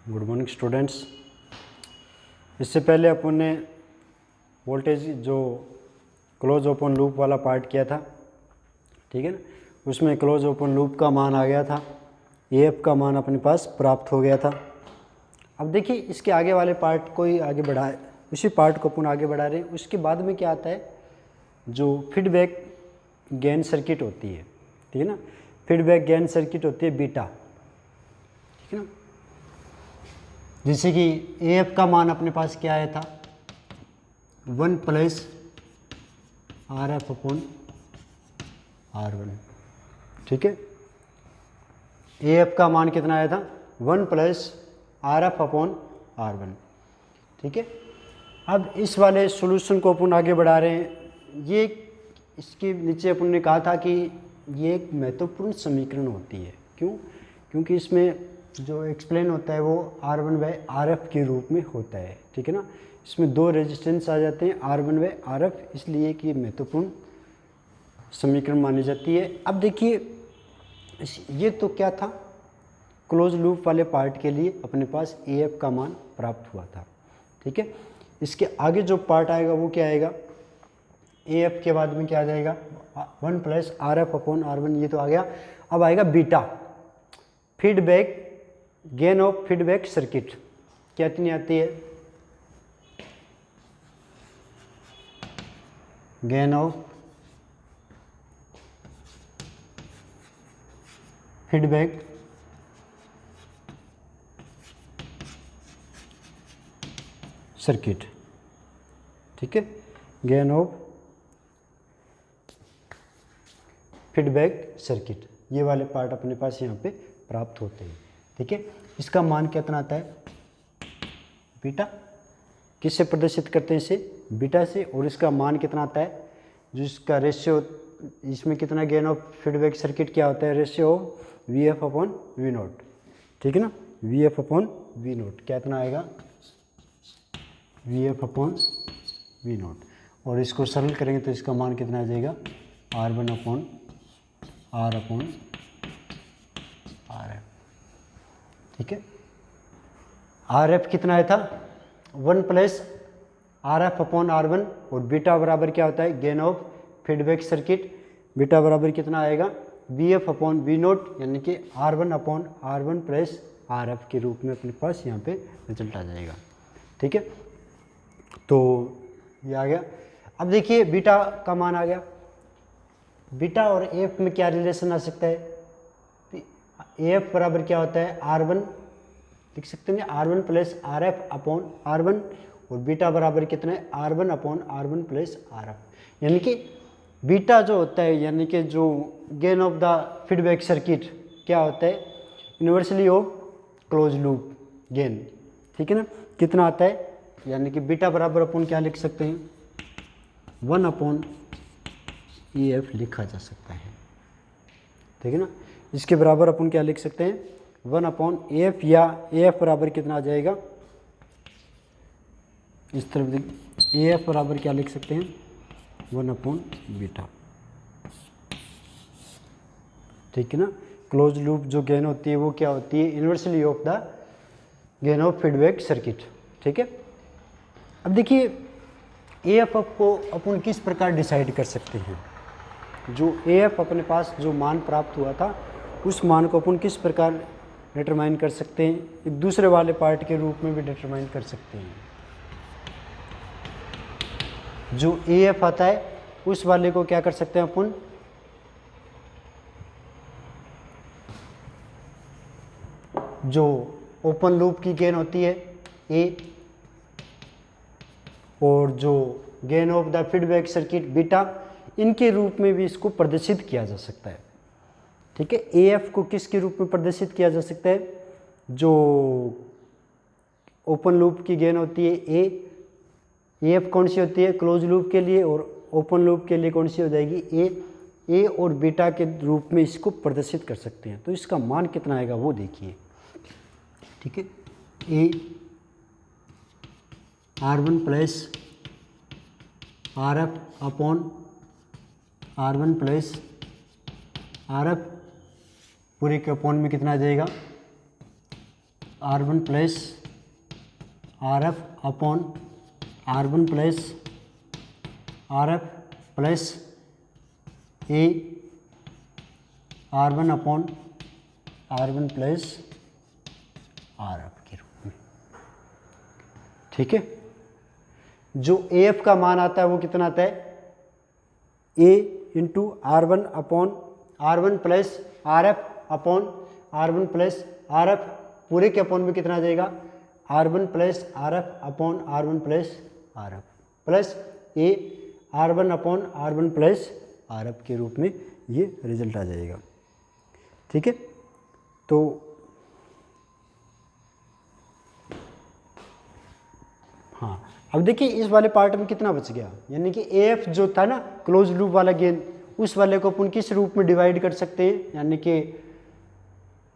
Good morning students. इससे पहले अपन ने वोल्टेज जो क्लोज ओपन लूप वाला पार्ट किया था, ठीक है ना। उसमें क्लोज ओपन लूप का मान आ गया था, एफ का मान अपने पास प्राप्त हो गया था। अब देखिए इसके आगे वाले पार्ट को ही आगे बढ़ाए, उसी पार्ट को अपन आगे बढ़ा रहे हैं। उसके बाद में क्या आता है, जो फीडबैक गेन सर्किट होती है, ठीक है ना। फीडबैक गेन सर्किट होती है बीटा, ठीक है ना। जैसे कि एफ का मान अपने पास क्या आया था, 1 plus R F upon R1, ठीक है। एफ का मान कितना आया था, 1 plus R F upon R1, ठीक है। अब इस वाले सॉल्यूशन को अपन आगे बढ़ा रहे हैं। ये इसके नीचे अपन ने कहा था कि ये एक महत्वपूर्ण समीकरण होती है। क्यों? क्योंकि इसमें जो एक्सप्लेन होता है वो R1/RF के रूप में होता है, ठीक है ना। इसमें दो रेजिस्टेंस आ जाते हैं, R1/RF, इसलिए कि ये महत्वपूर्ण समीकरण मानी जाती है। अब देखिए ये तो क्या था, क्लोज लूप वाले पार्ट के लिए अपने पास AF का मान प्राप्त हुआ था, ठीक है। इसके आगे जो पार्ट आएगा वो क्या आएगा, AF के बाद में क्या आ जाएगा, 1 प्लस RF अपॉन R1, ये तो आ गया। अब आएगा beta, feedback gain of feedback circuit कितनी आती है, गेन ऑफ फीडबैक सर्किट, ठीक है। गेन ऑफ फीडबैक सर्किट, ये वाले पार्ट अपने पास यहाँ पे प्राप्त होते हैं, ठीक है। इसका मान कितना आता है, बीटा। किससे प्रदर्शित करते हैं इसे, बीटा से। और इसका मान कितना आता है, जो इसका रेशियो, इसमें कितना गेन ऑफ फीडबैक सर्किट क्या होता है, ratio of VF upon V0, ठीक है ना। VF अपॉन V0 कितना आएगा, VF अपॉन V0। और इसको सरल करेंगे तो इसका मान कितना आ जाएगा, R1 upon R upon RF, ठीक है। RF कितना आया था, 1 प्लस RF अपॉन R1। और बीटा बराबर क्या होता है, gain of feedback circuit. Beta बराबर कितना आएगा, VF अपॉन V0, यानी कि R1 upon R1 plus RF के रूप में अपने पास यहाँ पे रिजल्ट आ जाएगा, ठीक है। तो ये आ गया। अब देखिए बीटा का मान आ गया, बीटा और AF में क्या रिलेशन आ सकता है, AF बराबर क्या होता है, R1 लिख सकते हैं, R1 plus RF upon R1। और बीटा बराबर कितना है, R1 upon R1 plus RF। यानी कि बीटा जो होता है, यानी कि जो gain of the feedback circuit क्या होता है, inversely of close loop gain, ठीक है ना। कितना आता है, यानी कि बीटा बराबर अपन क्या लिख सकते हैं, 1 अपॉन EF लिखा जा सकता है, ठीक है ना। इसके बराबर अपन क्या लिख सकते हैं, 1 अपॉन AF, या AF बराबर कितना आ जाएगा, इस तरफ देख, AF बराबर क्या लिख सकते हैं, 1 अपॉन बीटा, ठीक है ना। क्लोज लूप जो गेन होती है वो क्या होती है, inversely of the gain of feedback circuit, ठीक है। अब देखिए AF को अपन किस प्रकार डिसाइड कर सकते हैं, जो AF अपने पास जो मान प्राप्त हुआ था उस मान को अपन किस प्रकार डिटरमाइन कर सकते हैं, एक दूसरे वाले पार्ट के रूप में भी डिटरमाइन कर सकते हैं। जो AF आता है उस वाले को क्या कर सकते हैं अपन, जो ओपन लूप की गेन होती है A, और जो gain of the feedback circuit beta, इनके रूप में भी इसको प्रदर्शित किया जा सकता है, ठीक है। AF को किसके रूप में प्रदर्शित किया जा सकता है, जो ओपन लूप की गेन होती है A, AF कौन सी होती है, क्लोज लूप के लिए, और ओपन लूप के लिए कौन सी हो जाएगी, A और बीटा के रूप में इसको प्रदर्शित कर सकते हैं। तो इसका मान कितना आएगा वो देखिए, ठीक है। A R1 plus RF upon R1 plus RF पूरे के अपॉन में कितना आ जाएगा, R1 plus RF upon R1 plus RF plus A R1 upon R1 plus RF के रूप में। ठीक है, जो AF का मान आता है वो कितना आता है, A into R1 upon R1 plus RF upon R1 plus RF, पूरे के अपॉन में कितना आ जाएगा, R1 plus RF upon R1 plus RF plus A R1 upon R1 plus RF के रूप में ये रिजल्ट आ जाएगा। ठीक है, तो हाँ, अब देखिए इस वाले पार्ट में कितना बच गया, यानी कि AF जो था ना क्लोज लूप वाला गेन, उस वाले को अपन किस रूप में डिवाइड कर सकते हैं, यानी कि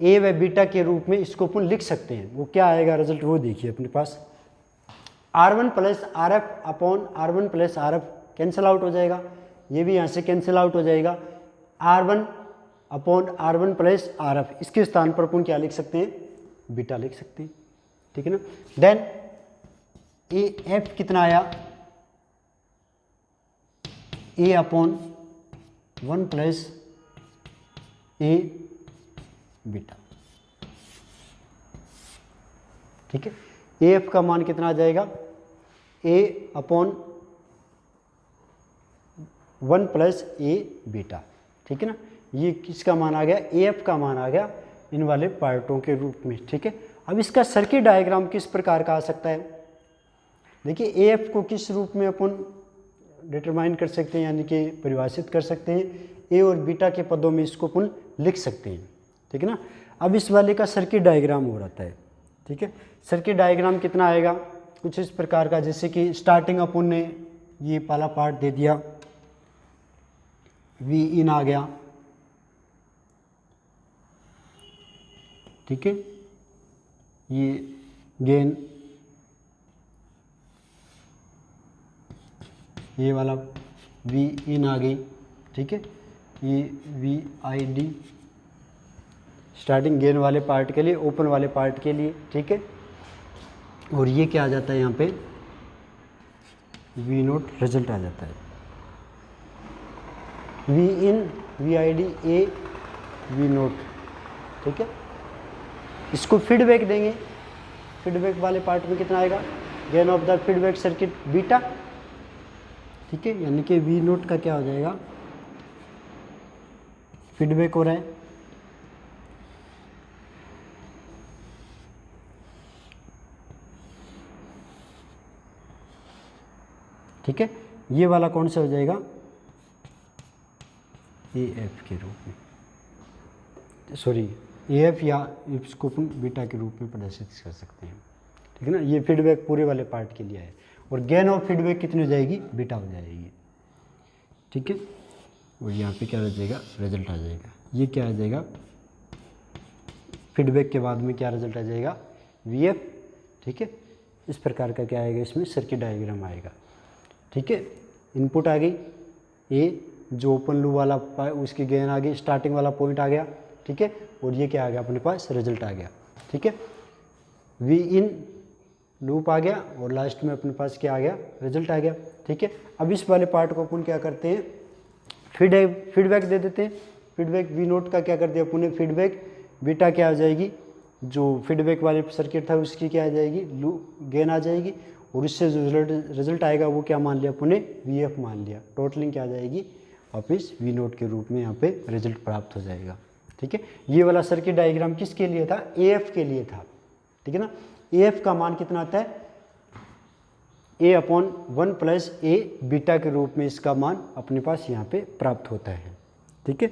A व बीटा के रूप में इसको अपन लिख सकते हैं। वो क्या आएगा रिजल्ट, वो देखिए अपने पास R1 plus RF upon R1 plus RF cancel out हो जाएगा, ये भी यहाँ से कैंसिल आउट हो जाएगा, R1 upon R1 plus RF, इसके स्थान पर अपन क्या लिख सकते हैं, बीटा लिख सकते हैं। ठीक है ना, देन AF कितना आया, A upon 1 plus A beta. ठीक है, AF का मान कितना आ जाएगा, A upon 1 plus A beta. ठीक है ना, ये किसका मान आ गया, AF का मान आ गया इन वाले पार्टों के रूप में। ठीक है, अब इसका सर्किट डायग्राम किस प्रकार का आ सकता है, देखिए AF को किस रूप में अपन डिटरमाइन कर सकते हैं, यानी कि परिभाषित कर सकते हैं, A और बीटा के पदों में इसको अपन लिख सकते हैं। ठीक है ना, अब इस वाले का सर्किट डायग्राम हो रहता है। ठीक है, सर्किट डायग्राम कितना आएगा, कुछ इस प्रकार का, जैसे कि स्टार्टिंग अपन ने ये पहला पार्ट दे दिया, V इन आ गया। ठीक है, ये गेन, ये वाला V इन आ गई। ठीक है, ये VID स्टार्टिंग गेन वाले पार्ट के लिए, ओपन वाले पार्ट के लिए। ठीक है, और ये क्या आ जाता है यहाँ पे, V नोट रिजल्ट आ जाता है, V in VID A V note. ठीक है, इसको फीडबैक देंगे, फीडबैक वाले पार्ट में कितना आएगा, gain of the feedback circuit beta. ठीक है, यानी कि V नोट का क्या हो जाएगा, फीडबैक हो रहा है, ठीक है, ये वाला कौन सा हो जाएगा, AF के रूप में, सॉरी AF, या इसको अपन बीटा के रूप में प्रदर्शित कर सकते हैं। ठीक है ना, ये फीडबैक पूरे वाले पार्ट के लिए है, और गेन ऑफ फीडबैक कितनी हो जाएगी, बीटा हो जाएगी। ठीक है, और यहाँ पे क्या हो जाएगा, रिजल्ट आ जाएगा, ये क्या आ जाएगा, फीडबैक के बाद में क्या रिजल्ट आ जाएगा, VF। ठीक है, इस प्रकार का क्या आएगा, इसमें सर्किट डायग्राम आएगा। ठीक है, इनपुट आ गई A, जो ओपन लूप वाला उसकी गेन आ गई, स्टार्टिंग वाला पॉइंट आ गया। ठीक है, और ये क्या आ गया अपने पास, रिजल्ट आ गया। ठीक है, V इन लूप आ गया, और लास्ट में अपने पास क्या आ गया, रिजल्ट आ गया। ठीक है, अब इस वाले पार्ट को अपन क्या करते हैं, फीडबैक दे देते हैं। फीडबैक V नोट का क्या कर दिया अपन ने, फीडबैक बीटा क्या आ जाएगी, जो फीडबैक वाले सर्किट था उसकी क्या आ जाएगी, लूप गेन आ जाएगी, और इससे जो रिजल्ट आएगा वो क्या मान लिया अपन ने, VF मान लिया। टोटलिंग क्या आ जाएगी, वापिस V नोट के रूप में यहाँ पे रिजल्ट प्राप्त हो जाएगा। ठीक है, ये वाला सर्किट डायग्राम किसके लिए था, AF के लिए था। ठीक है ना, AF का मान कितना आता है, A upon 1 plus A beta के रूप में इसका मान अपने पास यहाँ पे प्राप्त होता है। ठीक है,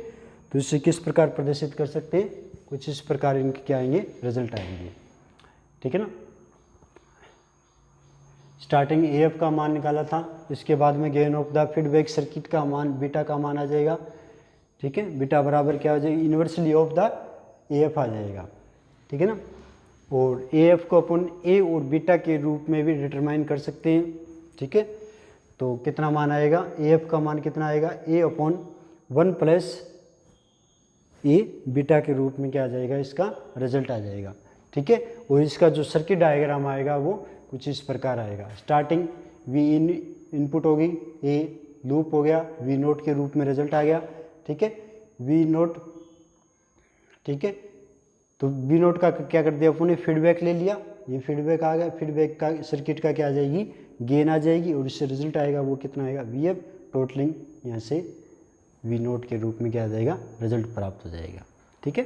तो इसे किस प्रकार प्रदर्शित कर सकते हैं, कुछ इस प्रकार इनके क्या आएंगे, रिजल्ट आएंगे। ठीक है ना, स्टार्टिंग AF का मान निकाला था, इसके बाद में gain of the feedback circuit का मान, बीटा का मान आ जाएगा। ठीक है, बीटा बराबर क्या हो जाएगी, इन्वर्सली ऑफ द AF आ जाएगा। ठीक है ना, और AF को अपन A और बीटा के रूप में भी डिटरमाइन कर सकते हैं। ठीक है, तो कितना मान आएगा, AF का मान कितना आएगा, A upon 1 plus A beta के रूप में क्या आ जाएगा, इसका रिजल्ट आ जाएगा। ठीक है। और इसका जो सर्किट डायग्राम आएगा वो कुछ इस प्रकार आएगा। स्टार्टिंग वी इन इनपुट होगी, ए लूप हो गया, वी नोट के रूप में रिजल्ट आ गया, ठीक है, वी नोट, ठीक है। तो वी नोट का क्या कर दिया अपन ने, फीडबैक ले लिया, ये फीडबैक आ गया, फीडबैक का सर्किट का क्या आ जाएगी, गेन आ जाएगी, और इससे रिजल्ट आएगा वो कितना आएगा, वी एफ टोटलिंग यहाँ से वी नोट के रूप में क्या आ जाएगा, रिजल्ट प्राप्त हो जाएगा, ठीक है।